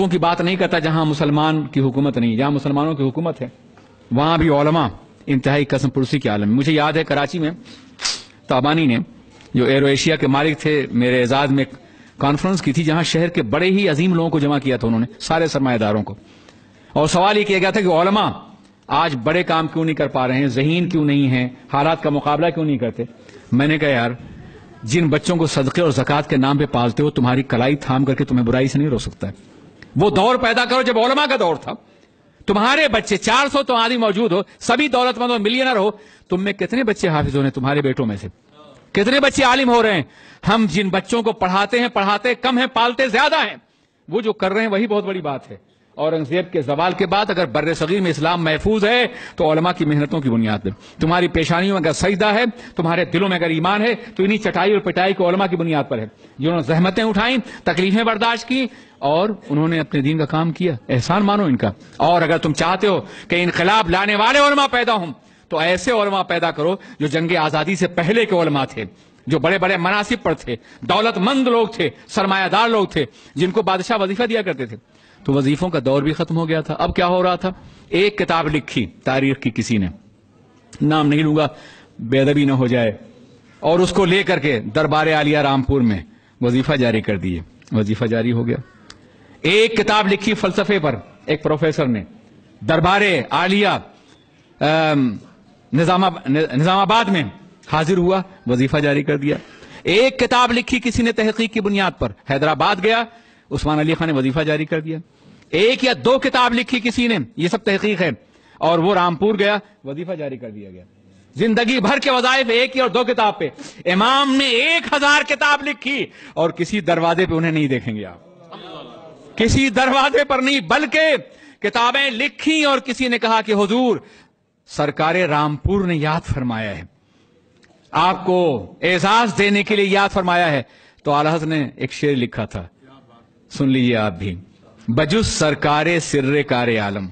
ملکوں کی بات نہیں کرتا جہاں مسلمان کی حکومت نہیں. جہاں مسلمانوں کی حکومت ہے وہاں بھی علماء انتہائی قسم پرسی کے عالم. مجھے یاد ہے کراچی میں تابانی نے جو ایرو ایشیا کے مالک تھے میرے اعزاز میں کانفرنس کی تھی جہاں شہر کے بڑے ہی عظیم لوگوں کو جمع کیا تھا انہوں نے, سارے سرمایہ داروں کو, اور سوال یہ کیا گیا تھا کہ علماء آج بڑے کام کیوں نہیں کر پا رہے ہیں, ذہین کیوں نہیں ہیں, حالات کا مقابلہ کیوں نہیں کرتے. میں نے کہا یار جن بچوں کو صدقے اور زکوٰۃ کے نام پہ پالتے ہو تمہاری کلائی تھام کر کے تمہیں برائی سے نہیں روک سکتا ہے. وہ دور پیدا کرو جب علماء کا دور تھا. تمہارے بچے 400 تو آدمی موجود ہو, سبھی دولت مند اور ملینر ہو, تم میں کتنے بچے حافظ ہو رہے ہیں تمہارے بیٹوں میں سے, کتنے بچے عالم ہو رہے ہیں. ہم جن بچوں کو پڑھاتے کم ہیں, پالتے زیادہ ہیں. وہ جو کر رہے ہیں وہی بہت بڑی بات ہے. اورنگزیب کے زوال کے بعد اگر بر صغیر میں اسلام محفوظ ہے تو علماء کی محنتوں کی بنیاد پہ. تمہاری پیشانیوں میں اگر سجدہ ہے, تمہارے دلوں میں اگر ایمان ہے, تو انہی چٹائی اور پٹائی کو علماء کی بنیاد پر ہے جنہوں نے زحمتیں اٹھائیں, تکلیفیں برداشت کی اور انہوں نے اپنے دین کا کام کیا. احسان مانو ان کا. اور اگر تم چاہتے ہو کہ انقلاب لانے والے علماء پیدا ہوں تو ایسے علماء پیدا کرو جو جنگ آزادی سے پہلے کے علماء تھے, جو بڑے بڑے مناصب پر تھے, دولت مند لوگ تھے, سرمایہ دار لوگ تھے, جن کو بادشاہ وظیفہ دیا کرتے تھے. تو وظیفوں کا دور بھی ختم ہو گیا تھا. اب کیا ہو رہا تھا, ایک کتاب لکھی تاریخ کی کسی نے, نام نہیں لوں گا بے ادبی نہ ہو جائے, اور اس کو لے کر کے دربار عالیہ رامپور میں وظیفہ جاری کر دیے. وظیفہ جاری ہو گیا. ایک کتاب لکھی فلسفے پر ایک پروفیسر نے, دربار عالیہ نظام آباد میں حاضر ہوا, وظیفہ جاری کر دیا. ایک کتاب لکھی کسی نے تحقیق کی بنیاد پر, حیدرآباد گیا, عثمان علی خان نے وظیفہ جاری کر دیا. ایک یا دو کتاب لکھی کسی نے, یہ سب تحقیق ہے, اور وہ رامپور گیا, وظیفہ جاری کر دیا گیا. زندگی بھر کے وظائف ایک ہی اور دو کتاب پہ. امام نے 1000 کتاب لکھی اور کسی دروازے پہ انہیں نہیں دیکھیں گے آپ, کسی دروازے پر نہیں, بلکہ کتابیں لکھی اور کسی نے کہا کہ حضور سرکار رامپور نے یاد فرمایا ہے, آپ کو اعزاز دینے کے لیے یاد فرمایا ہے. تو اعلی حضرت نے ایک شعر لکھا تھا, سن لیجیے آپ بھی. بجز سرکار سر کار عالم,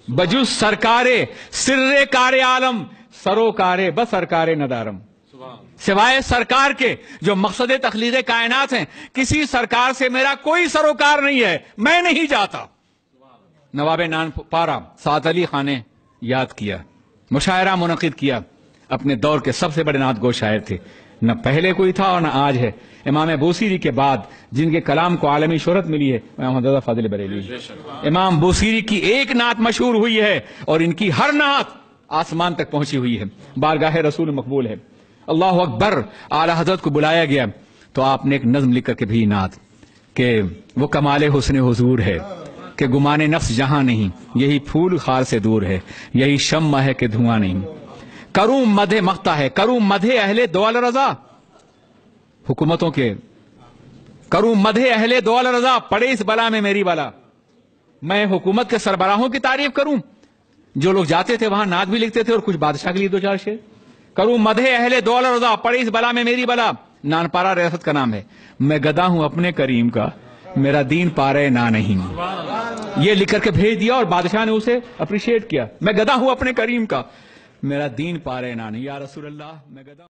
بجز سرکار سر کار عالم, سروکار بس سرکار ندارم. سوائے سرکار کے جو مقصد تخلیق کائنات ہیں, کسی سرکار سے میرا کوئی سروکار نہیں ہے, میں نہیں جاتا. نواب نان پارا سعد علی خان نے یاد کیا, مشاعرہ منعقد کیا. اپنے دور کے سب سے بڑے نعت گو شاعر تھے, نہ پہلے کوئی تھا اور نہ آج ہے. امام بوسیری کے بعد جن کے کلام کو عالمی شہرت ملی ہے محمد رضا فاضل بریلوی. امام بوسیری کی ایک نعت مشہور ہوئی ہے اور ان کی ہر نعت آسمان تک پہنچی ہوئی ہے, بارگاہ رسول مقبول ہے. اللہ اکبر. اعلی حضرت کو بلایا گیا تو آپ نے ایک نظم لکھ کر کے بھی نعت کہ وہ کمال حسن حضور ہے کہ گمان نفس جہاں نہیں, یہی پھول خار سے دور ہے, یہی شمع ہے کہ دھواں نہیں. کروں مدح مختہ ہے, کروں مدح اہل دول رضا, حکومتوں کے کروں مدح اہل دول رضا, پڑے اس بلا میں میری بلا. میں حکومت کے سربراہوں کی تعریف کروں جو لوگ جاتے تھے وہاں نعت بھی لکھتے تھے اور کچھ بادشاہ کے لیے 2-4 شعر. کروں مدح اہل دول رضا, پڑے اس بلا میں میری بلا. نانپارا ریاست کا نام ہے. میں گدا ہوں اپنے کریم کا, میرا دین پارے نہ نہیں. یہ لکھ کر کے بھیج دیا اور بادشاہ نے اسے اپریشیٹ کیا. میں گدا ہوں اپنے کریم کا, میرا دین پارے نہ نہیں. یا رسول اللہ, میں گدا